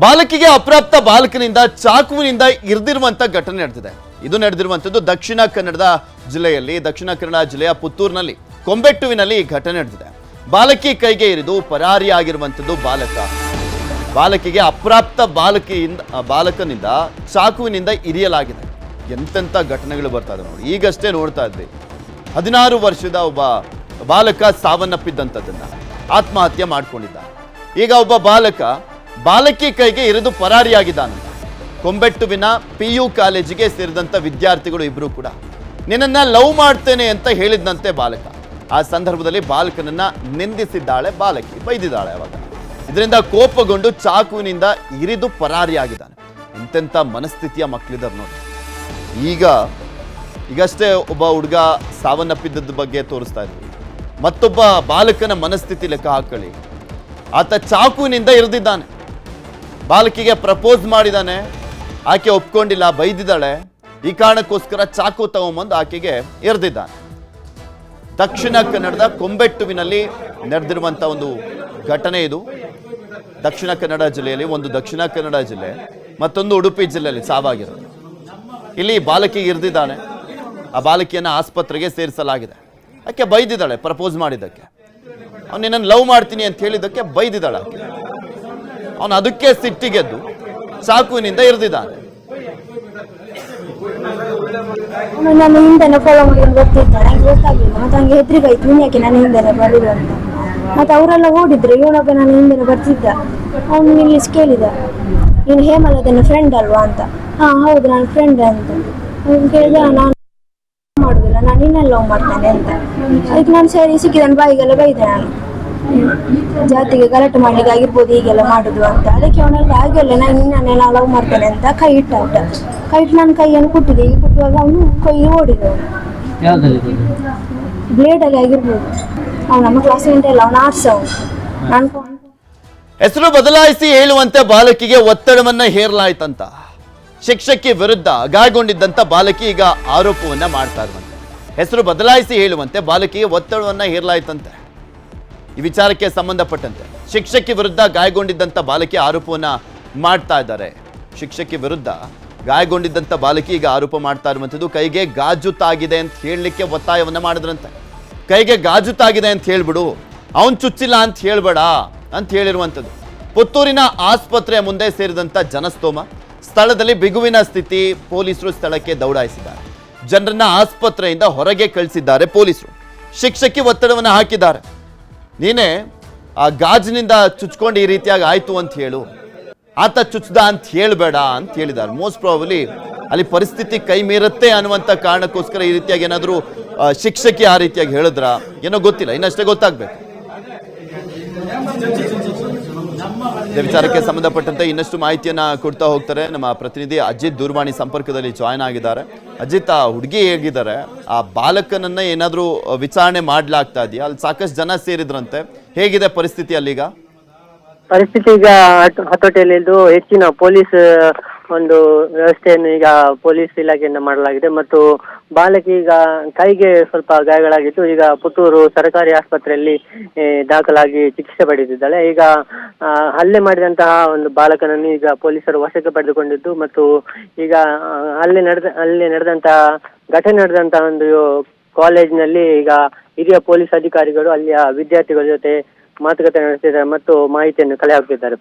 ಬಾಲಕಿಗೆ ಅಪ್ರಾಪ್ತ ಬಾಲಕನಿಂದ ಚಾಕುವಿನಿಂದ ಇರಿದಿರುವಂತ ಘಟನೆ ನಡೆದಿದೆ. ಇದು ನಡೆದಿರುವಂತದ್ದು ದಕ್ಷಿಣ ಕನ್ನಡ ಜಿಲ್ಲೆಯ ಪುತ್ತೂರಿನಲ್ಲಿ ಕೊಂಬೆಟ್ಟುವಿನಲ್ಲಿ ಈ ಘಟನೆ ನಡೆದಿದೆ. ಬಾಲಕಿ ಕೈಗೆ ಇರಿದು ಪರಾರಿಯಾಗಿರುವಂತದ್ದು ಬಾಲಕಿಗೆ ಅಪ್ರಾಪ್ತ ಬಾಲಕನಿಂದ ಚಾಕುವಿನಿಂದ ಇರಿಯಲಾಗಿದೆ. ಎಂತೆಂಥ ಘಟನೆಗಳು ಬರ್ತಾ ಇದೆ ನೋಡಿ. ಈಗಷ್ಟೇ ನೋಡ್ತಾ ಇದ್ವಿ 16 ವರ್ಷದ ಒಬ್ಬ ಬಾಲಕ ಸಾವನ್ನಪ್ಪಿದ್ದಂಥದ್ದನ್ನ ಆತ್ಮಹತ್ಯೆ ಮಾಡ್ಕೊಂಡಿದ್ದ. ಈಗ ಒಬ್ಬ ಬಾಲಕಿ ಕೈಗೆ ಇರಿದು ಪರಾರಿಯಾಗಿದ್ದಾನಂತ. ಕೊಂಬೆಟ್ಟುವಿನ PU ಕಾಲೇಜಿಗೆ ಸೇರಿದಂಥ ವಿದ್ಯಾರ್ಥಿಗಳು ಇಬ್ರು ಕೂಡ ನಿನ್ನನ್ನ ಲವ್ ಮಾಡ್ತೇನೆ ಅಂತ ಹೇಳಿದ್ನಂತೆ ಬಾಲಕ. ಆ ಸಂದರ್ಭದಲ್ಲಿ ಬಾಲಕನನ್ನ ನಿಂದಿಸಿದ್ದಾಳೆ ಬಾಲಕಿ, ಬೈದಿದ್ದಾಳೆ. ಅವಾಗ ಇದರಿಂದ ಕೋಪಗೊಂಡು ಚಾಕುವಿನಿಂದ ಇರಿದು ಪರಾರಿಯಾಗಿದ್ದಾನೆ. ಇಂತೆಂಥ ಮನಸ್ಥಿತಿಯ ಮಕ್ಕಳಿದ್ದಾರೆ ನೋಡಿ. ಈಗಷ್ಟೇ ಒಬ್ಬ ಹುಡುಗ ಸಾವನ್ನಪ್ಪಿದ್ದದ ಬಗ್ಗೆ ತೋರಿಸ್ತಾ ಇದ್ವಿ. ಮತ್ತೊಬ್ಬ ಬಾಲಕನ ಮನಸ್ಥಿತಿ ಲೆಕ್ಕ ಹಾಕೊಳ್ಳಿ. ಆತ ಚಾಕುವಿನಿಂದ ಇರಿದಿದ್ದಾನೆ. ಬಾಲಕಿಗೆ ಪ್ರಪೋಸ್ ಮಾಡಿದ್ದಾನೆ, ಆಕೆ ಒಪ್ಕೊಂಡಿಲ್ಲ, ಬೈದಿದ್ದಾಳೆ. ಈ ಕಾರಣಕ್ಕೋಸ್ಕರ ಚಾಕು ತಗೊಂಬಂದು ಆಕೆಗೆ ಎರೆದಿದ್ದಾನೆ. ದಕ್ಷಿಣ ಕನ್ನಡದ ಕೊಂಬೆಟ್ಟುವಿನಲ್ಲಿ ನಡೆದಿರುವಂಥ ಒಂದು ಘಟನೆ ಇದು. ದಕ್ಷಿಣ ಕನ್ನಡ ಜಿಲ್ಲೆಯಲ್ಲಿ ಒಂದು ದಕ್ಷಿಣ ಕನ್ನಡ ಜಿಲ್ಲೆ, ಮತ್ತೊಂದು ಉಡುಪಿ ಜಿಲ್ಲೆಯಲ್ಲಿ ಸಾವಾಗಿರೋದು. ಇಲ್ಲಿ ಬಾಲಕಿಗೆ ಇರಿದಿದ್ದಾನೆ. ಆ ಬಾಲಕಿಯನ್ನು ಆಸ್ಪತ್ರೆಗೆ ಸೇರಿಸಲಾಗಿದೆ. ಆಕೆ ಬೈದಿದ್ದಾಳೆ ಪ್ರಪೋಸ್ ಮಾಡಿದ್ದಕ್ಕೆ. ಅವನು ನಿನ್ನನ್ನು ಲವ್ ಮಾಡ್ತೀನಿ ಅಂತ ಹೇಳಿದ್ದಕ್ಕೆ ಬೈದಿದ್ದಾಳೆ ಆಕೆ. ಅವನು ಅದಕ್ಕೆ ಸಿಟ್ಟಿಗೆದ್ದು ಚಾಕುವಿನಿಂದ ಇರಿದಿದ್ದಾನೆ. ನಾನು ಹಿಂದೆನೆ ಫಾಲೋ ಮಾಡ್ಕೊಂಡು ಬರ್ತಿದ್ದೆ, ನಂಗೆ ಗೊತ್ತಾಗಲಿಲ್ಲ. ಮತ್ತೆ ಹಂಗೆ ಹೆದ್ರಿಗಾಯ್ತು, ಯಾಕೆ ನಾನು ಹಿಂದೆನೆ ಬರುದು ಅಂತ. ಮತ್ತೆ ಅವರೆಲ್ಲ ಓಡಿದ್ರು, ಇವನೊಬ್ಬ ನಾನು ಹಿಂದೆನೆ ಬರ್ತಿದ್ದ. ಅವನು ನಿಲ್ಲಿಸಿ ಕೇಳಿದ, ನೀನು ಹೇಮಲತನ ಫ್ರೆಂಡ್ ಅಲ್ವಾ ಅಂತ. ಹೌದು, ನಾನು ಫ್ರೆಂಡ್ ಅಂತ. ಅವ್ನು ಕೇಳಿದ, ನಾನು ಮಾಡುದಿಲ್ಲ, ನಾನು ಇನ್ನೆಲ್ಲ ಲವ್ ಮಾಡ್ತೇನೆ ಅಂತ. ಅದಕ್ಕೆ ನಾನು ಸರಿ ಸಿಕ್ಕಿದನು ಬಾಯಿಗೆಲ್ಲ ಬೈದೆ. ನಾನು ಜಾತಿಗೆ ಗಲಾಟೆ ಮಾಡ್ಲಿಕ್ಕೆ ಆಗಿರ್ಬೋದು ಹೀಗೆಲ್ಲ ಮಾಡುದು ಅಂತ. ಅದಕ್ಕೆ ಅವನೆಲ್ಲ ಹಾಗೆಲ್ಲ ನಾನು ಇನ್ನನ್ನೆಲ್ಲ ಲವ್ ಮಾಡ್ತೇನೆ ಅಂತ ಕೈ ಇಟ್ಟು ನಾನು ಕೈಯನ್ನು ಕುಟ್ಟಿದೆ. ಈಗ ಕುಟ್ಟುವಾಗ ಅವನು ಕೈ ಓಡಿದವನು ಬ್ಲೇಡಲ್ಲಿ ಆಗಿರ್ಬೋದು. ಅವ್ನು ನಮ್ಮ ಕ್ಲಾಸ್ಮೇಟ್ ಎಲ್ಲ, ಅವನು ಆರ್ಟ್ಸ್. ನಾನು ಹೆಸರು ಬದಲಾಯಿಸಿ ಹೇಳುವಂತೆ ಬಾಲಕಿಗೆ ಒತ್ತಡವನ್ನ ಹೇರಲಾಯ್ತಂತ. ಶಿಕ್ಷಕಿ ವಿರುದ್ಧ ಗಾಯಗೊಂಡಿದ್ದಂತ ಬಾಲಕಿ ಈಗ ಆರೋಪವನ್ನ ಮಾಡ್ತಾ ಇರುವಂತೆ. ಹೆಸರು ಬದಲಾಯಿಸಿ ಹೇಳುವಂತೆ ಬಾಲಕಿಗೆ ಒತ್ತಡವನ್ನ ಹೇರಲಾಯ್ತಂತೆ. ಈ ವಿಚಾರಕ್ಕೆ ಸಂಬಂಧಪಟ್ಟಂತೆ ಶಿಕ್ಷಕಿ ವಿರುದ್ಧ ಗಾಯಗೊಂಡಿದ್ದಂಥ ಬಾಲಕಿ ಆರೋಪವನ್ನ ಮಾಡ್ತಾ ಇದ್ದಾರೆ. ಶಿಕ್ಷಕಿ ವಿರುದ್ಧ ಗಾಯಗೊಂಡಿದ್ದಂಥ ಬಾಲಕಿ ಈಗ ಆರೋಪ ಮಾಡ್ತಾ ಇರುವಂಥದ್ದು. ಕೈಗೆ ಗಾಜು ತಾಗಿದೆ ಅಂತ ಹೇಳಲಿಕ್ಕೆ ಒತ್ತಾಯವನ್ನ ಮಾಡಿದ್ರಂತೆ. ಕೈಗೆ ಗಾಜು ತಾಗಿದೆ ಅಂತ ಹೇಳ್ಬಿಡು, ಅವನ್ ಚುಚ್ಚಿಲ್ಲ ಅಂತ ಹೇಳ್ಬೇಡ ಅಂತ ಹೇಳಿರುವಂಥದ್ದು. ಪುತ್ತೂರಿನ ಆಸ್ಪತ್ರೆಯ ಮುಂದೆ ಸೇರಿದಂಥ ಜನಸ್ತೋಮ, ಸ್ಥಳದಲ್ಲಿ ಬಿಗುವಿನ ಸ್ಥಿತಿ. ಪೊಲೀಸರು ಸ್ಥಳಕ್ಕೆ ದೌಡಾಯಿಸಿದ್ದಾರೆ. ಜನರನ್ನ ಆಸ್ಪತ್ರೆಯಿಂದ ಹೊರಗೆ ಕಳಿಸಿದ್ದಾರೆ ಪೊಲೀಸರು. ಶಿಕ್ಷಕಿ ಒತ್ತಡವನ್ನು ಹಾಕಿದ್ದಾರೆ. ನೀನೇ ಆ ಗಾಜಿನಿಂದ ಚುಚ್ಕೊಂಡು ಈ ರೀತಿಯಾಗಿ ಆಯ್ತು ಅಂತ ಹೇಳು, ಆತ ಚುಚ್ದ ಅಂತ ಹೇಳಬೇಡ ಅಂತ ಹೇಳಿದ್ದಾರೆ. ಮೋಸ್ಟ್ ಪ್ರಾಬಲಿ ಅಲ್ಲಿ ಪರಿಸ್ಥಿತಿ ಕೈ ಮೀರುತ್ತೆ ಅನ್ನುವಂಥ ಕಾರಣಕ್ಕೋಸ್ಕರ ಈ ರೀತಿಯಾಗಿ ಏನಾದರೂ ಶಿಕ್ಷಕಿ ಆ ರೀತಿಯಾಗಿ ಹೇಳಿದ್ರ ಏನೋ ಗೊತ್ತಿಲ್ಲ, ಇನ್ನಷ್ಟೇ ಗೊತ್ತಾಗ್ಬೇಕು. ಇದೇ ವಿಚಾರಕ್ಕೆ ಸಂಬಂಧಪಟ್ಟಂತೆ ಇನ್ನಷ್ಟು ಮಾಹಿತಿಯನ್ನ ಕೊಡ್ತಾ ಹೋಗ್ತಾರೆ ನಮ್ಮ ಪ್ರತಿನಿಧಿ ಅಜಿತ್. ದೂರವಾಣಿ ಸಂಪರ್ಕದಲ್ಲಿ ಜಾಯ್ನ್ ಆಗಿದ್ದಾರೆ. ಅಜಿತ್, ಆ ಹುಡುಗಿ ಹೇಗಿದ್ದಾರೆ? ಆ ಬಾಲಕನನ್ನ ಏನಾದರೂ ವಿಚಾರಣೆ ಮಾಡ್ಲಾಗ್ತಾ ಇದೆಯಾ? ಅಲ್ಲಿ ಸಾಕಷ್ಟು ಜನ ಸೇರಿದ್ರಂತೆ. ಹೇಗಿದೆ ಪರಿಸ್ಥಿತಿ ಅಲ್ಲೀಗ? ಪರಿಸ್ಥಿತಿ ಈಗ ಹತೋಟಿಯಲ್ಲಿದ್ದು ಹೆಚ್ಚಿನ ಪೊಲೀಸ್ ಒಂದು ವ್ಯವಸ್ಥೆಯನ್ನು ಈಗ ಪೊಲೀಸ್ ಇಲಾಖೆಯಿಂದ ಮಾಡಲಾಗಿದೆ. ಮತ್ತು ಬಾಲಕಿ ಈಗ ಕೈಗೆ ಸ್ವಲ್ಪ ಗಾಯಗಳಾಗಿದ್ದು ಈಗ ಪುತ್ತೂರು ಸರ್ಕಾರಿ ಆಸ್ಪತ್ರೆಯಲ್ಲಿ ದಾಖಲಾಗಿ ಚಿಕಿತ್ಸೆ ಪಡೆದಿದ್ದಾಳೆ. ಈಗ ಹಲ್ಲೆ ಮಾಡಿದಂತಹ ಒಂದು ಬಾಲಕನನ್ನು ಈಗ ಪೊಲೀಸರು ವಶಕ್ಕೆ ಪಡೆದುಕೊಂಡಿದ್ದು, ಮತ್ತು ಈಗ ಹಲ್ಲೆ ನಡೆದಂತಹ ಘಟನೆ ನಡೆದಂತಹ ಒಂದು ಕಾಲೇಜಿನಲ್ಲಿ ಈಗ ಹಿರಿಯ ಪೊಲೀಸ್ ಅಧಿಕಾರಿಗಳು ಅಲ್ಲಿಯ ವಿದ್ಯಾರ್ಥಿಗಳ ಜೊತೆ ಮಾತುಕತೆ ನಡೆಸಿದ್ದಾರೆ ಮತ್ತು ಮಾಹಿತಿಯನ್ನು ಕಲೆ ಹಾಕ್ತಿದ್ದಾರೆ.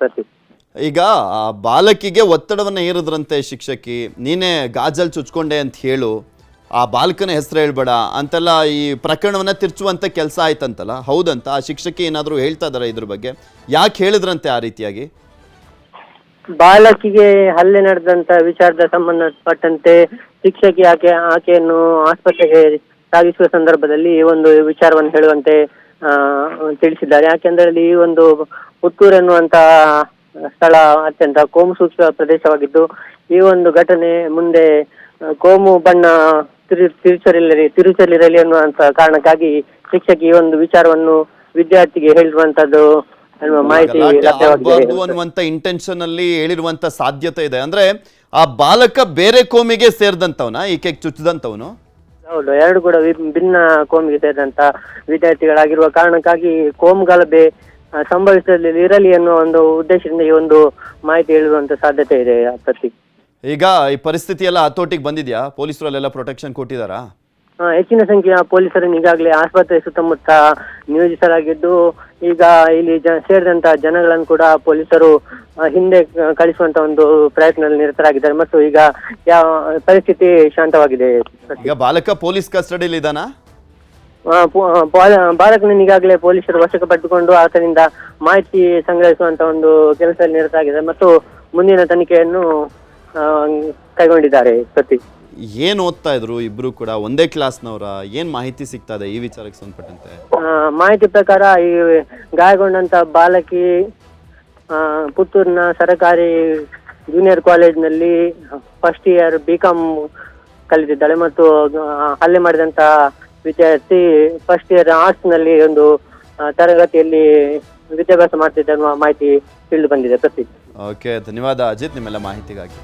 ಈಗ ಆ ಬಾಲಕಿಗೆ ಒತ್ತಡವನ್ನು ಹೇರಿದ್ರಂತೆ ಶಿಕ್ಷಕಿ. ನೀನೇ ಗಾಜಲ್ ಚುಚ್ಕೊಂಡೆ ಅಂತ ಹೇಳು, ಆ ಬಾಲಕನ ಹೆಸರು ಹೇಳ್ಬೇಡ ಅಂತೆಲ್ಲ ಈ ಪ್ರಕರಣವನ್ನ ತಿರ್ಚುವಂತ ಕೆಲಸ ಆಯ್ತಂತಲ್ಲ, ಹೌದಂತ? ಆ ಶಿಕ್ಷಕಿ ಏನಾದರೂ ಹೇಳ್ತಾ ಇದಾರೆ ಇದ್ರ ಬಗ್ಗೆ? ಯಾಕೆ ಹೇಳಿದ್ರಂತೆ ಆ ರೀತಿಯಾಗಿ? ಬಾಲಕಿಗೆ ಹಲ್ಲೆ ನಡೆದಂತ ವಿಚಾರದ ಸಂಬಂಧಪಟ್ಟಂತೆ ಶಿಕ್ಷಕಿ ಆಕೆಯನ್ನು ಆಸ್ಪತ್ರೆಗೆ ಸಾಗಿಸುವ ಸಂದರ್ಭದಲ್ಲಿ ಈ ಒಂದು ವಿಚಾರವನ್ನು ಹೇಳುವಂತೆ ತಿಳಿಸಿದ್ದಾರೆ. ಯಾಕೆಂದ್ರೆ ಈ ಒಂದು ಪುತ್ತೂರು ಎನ್ನುವಂತ ಸ್ಥಳ ಅತ್ಯಂತ ಕೋಮು ಸೂಕ್ಷ್ಮ ಪ್ರದೇಶವಾಗಿದ್ದು, ಈ ಒಂದು ಘಟನೆ ಮುಂದೆ ಕೋಮು ಬಣ್ಣ ತಿರುಚಲಿರಲಿ ಅನ್ನುವಂತ ಕಾರಣಕ್ಕಾಗಿ ಶಿಕ್ಷಕಿ ಈ ಒಂದು ವಿಚಾರವನ್ನು ವಿದ್ಯಾರ್ಥಿಗೆ ಹೇಳಿರುವಂತದ್ದು ಮಾಹಿತಿ ಅನ್ನುವಂತ ಇಂಟೆನ್ಷನ್ ಅಲ್ಲಿ ಹೇಳಿರುವಂತ ಸಾಧ್ಯತೆ ಇದೆ. ಅಂದ್ರೆ ಆ ಬಾಲಕ ಬೇರೆ ಕೋಮಿಗೆ ಸೇರಿದಂತವನ, ಈಕೆ ಚುಚ್ಚಿದಂತವನು? ಹೌದು, ಎರಡು ಕೂಡ ಭಿನ್ನ ಕೋಮಿಗೆ ಸೇರಿದಂತ ವಿದ್ಯಾರ್ಥಿಗಳಾಗಿರುವ ಕಾರಣಕ್ಕಾಗಿ ಕೋಮು ಗಲಭೆ ಇರಲಿ ಅನ್ನೋ ಒಂದು ಉದ್ದೇಶದಿಂದ ಈ ಒಂದು ಮಾಹಿತಿ ಹೇಳುವಂತ ಸಾಧ್ಯತೆ ಇದೆ ಪ್ರತೀಕ್. ಈಗ ಈ ಪರಿಸ್ಥಿತಿ ಎಲ್ಲ ಹತೋಟಿಗೆ ಬಂದಿದ್ಯಾ? ಪೊಲೀಸರು ಅಲ್ಲೆಲ್ಲ ಪ್ರೊಟೆಕ್ಷನ್ ಕೊಟ್ಟಿದ್ದಾರಾ? ಹೆಚ್ಚಿನ ಸಂಖ್ಯೆಯ ಪೊಲೀಸರನ್ನು ಈಗಾಗಲೇ ಆಸ್ಪತ್ರೆ ಸುತ್ತಮುತ್ತ ನಿಯೋಜಿಸಲಾಗಿದ್ದು, ಈಗ ಇಲ್ಲಿ ಸೇರಿದಂತ ಜನಗಳನ್ನು ಕೂಡ ಪೊಲೀಸರು ಹಿಂದೆ ಕಳಿಸುವಂತ ಒಂದು ಪ್ರಯತ್ನದಲ್ಲಿ ನಿರತರಾಗಿದ್ದಾರೆ ಮತ್ತು ಈಗ ಪರಿಸ್ಥಿತಿ ಶಾಂತವಾಗಿದೆ. ಈಗ ಬಾಲಕ ಪೊಲೀಸ್ ಕಸ್ಟಡಿಯಲ್ಲಿ ಇದ್ದಾನಾ? ಬಾಲಕನನ್ನು ಈಗಾಗಲೇ ಪೊಲೀಸರು ವಶಕ್ಕೆ ಪಡೆದುಕೊಂಡು ಆತನಿಂದ ಮಾಹಿತಿ ಸಂಗ್ರಹಿಸುವಂತ ಒಂದು ಕೆಲಸದಲ್ಲಿ ನಿರತರಾಗಿದ್ದಾರೆ ಮತ್ತು ಮುಂದಿನ ತನಿಖೆಯನ್ನು ಕೈಗೊಂಡಿದ್ದಾರೆ. ಪ್ರತೀಕ್, ಏನ್ ಓದ್ತಾ ಇದ್ರು ಇಬ್ರು ಕೂಡ? ಒಂದೇ ಕ್ಲಾಸ್ನವರ? ಏನ್ ಮಾಹಿತಿ ಸಿಗ್ತಾ ಇದೆ ಈ ವಿಚಾರಕ್ಕೆ ಸಂಬಂಧಪಟ್ಟಂತೆ? ಮಾಹಿತಿ ಪ್ರಕಾರ ಈ ಗಾಯಗೊಂಡಂತ ಬಾಲಕಿ ಪುತ್ತೂರಿನ ಸರ್ಕಾರಿ ಜೂನಿಯರ್ ಕಾಲೇಜ್ನಲ್ಲಿ ಫಸ್ಟ್ ಇಯರ್ BCom ಕಲಿತಿದ್ದಾಳೆ ಮತ್ತು ಹಲ್ಲೆ ಮಾಡಿದಂತ ವಿದ್ಯಾರ್ಥಿ ಫಸ್ಟ್ ಇಯರ್ ಆರ್ಟ್ಸ್ ನಲ್ಲಿ ಒಂದು ತರಗತಿಯಲ್ಲಿ ವಿದ್ಯಾಭ್ಯಾಸ ಮಾಡ್ತಿದ್ದ ಮಾಹಿತಿ ತಿಳಿದು ಬಂದಿದೆ. ಪ್ರತೀಕ್, ಓಕೆ, ಧನ್ಯವಾದ ಅಜಿತ್ ನಿಮ್ಮೆಲ್ಲ ಮಾಹಿತಿಗಾಗಿ.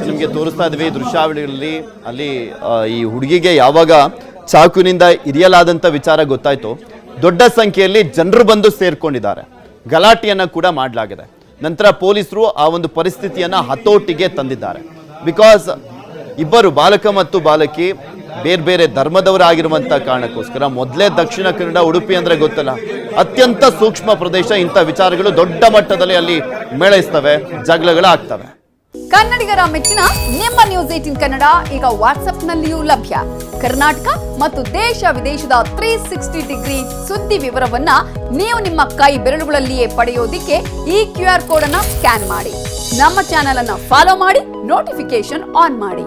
ನಿಮಗೆ ತೋರಿಸ್ತಾ ಇದ್ವಿ ದೃಶ್ಯಾವಳಿಗಳಲ್ಲಿ. ಅಲ್ಲಿ ಈ ಹುಡುಗಿಗೆ ಯಾವಾಗ ಚಾಕುವಿನಿಂದ ಇರಿಯಲಾದಂಥ ವಿಚಾರ ಗೊತ್ತಾಯ್ತು, ದೊಡ್ಡ ಸಂಖ್ಯೆಯಲ್ಲಿ ಜನರು ಬಂದು ಸೇರ್ಕೊಂಡಿದ್ದಾರೆ, ಗಲಾಟೆಯನ್ನ ಕೂಡ ಮಾಡಲಾಗಿದೆ. ನಂತರ ಪೊಲೀಸರು ಆ ಒಂದು ಪರಿಸ್ಥಿತಿಯನ್ನ ಹತೋಟಿಗೆ ತಂದಿದ್ದಾರೆ. ಬಿಕಾಸ್ ಇಬ್ಬರು ಬಾಲಕ ಮತ್ತು ಬಾಲಕಿ ಬೇರೆ ಬೇರೆ ಧರ್ಮದವರಾಗಿರುವಂತ ಕಾರಣಕ್ಕೋಸ್ಕರ ಮೊದಲೇ ದಕ್ಷಿಣ ಕನ್ನಡ ಉಡುಪಿ ಅಂದ್ರೆ ಗೊತ್ತಲ್ಲ, ಅತ್ಯಂತ ಸೂಕ್ಷ್ಮ ಪ್ರದೇಶ. ಇಂಥ ವಿಚಾರಗಳು ದೊಡ್ಡ ಮಟ್ಟದಲ್ಲಿ ಅಲ್ಲಿ ಮೇಳೈಸ್ತವೆ, ಜಗಳಗಳಾಗ್ತವೆ. ಕನ್ನಡಿಗರ ಮೆಚ್ಚಿನ ನಿಮ್ಮ ನ್ಯೂಸ್ 18 ಕನ್ನಡ ಈಗ ವಾಟ್ಸ್ಆಪ್ನಲ್ಲಿಯೂ ಲಭ್ಯ. ಕರ್ನಾಟಕ ಮತ್ತು ದೇಶ ವಿದೇಶದ 360 ಡಿಗ್ರಿ ಸುದ್ದಿ ವಿವರವನ್ನ ನೀವು ನಿಮ್ಮ ಕೈ ಬೆರಳುಗಳಲ್ಲಿಯೇ ಪಡೆಯೋದಿಕ್ಕೆ ಈ QR ಕೋಡ್ ಅನ್ನ ಸ್ಕ್ಯಾನ್ ಮಾಡಿ. ನಮ್ಮ ಚಾನೆಲ್ ಅನ್ನ ಫಾಲೋ ಮಾಡಿ, ನೋಟಿಫಿಕೇಶನ್ ಆನ್ ಮಾಡಿ.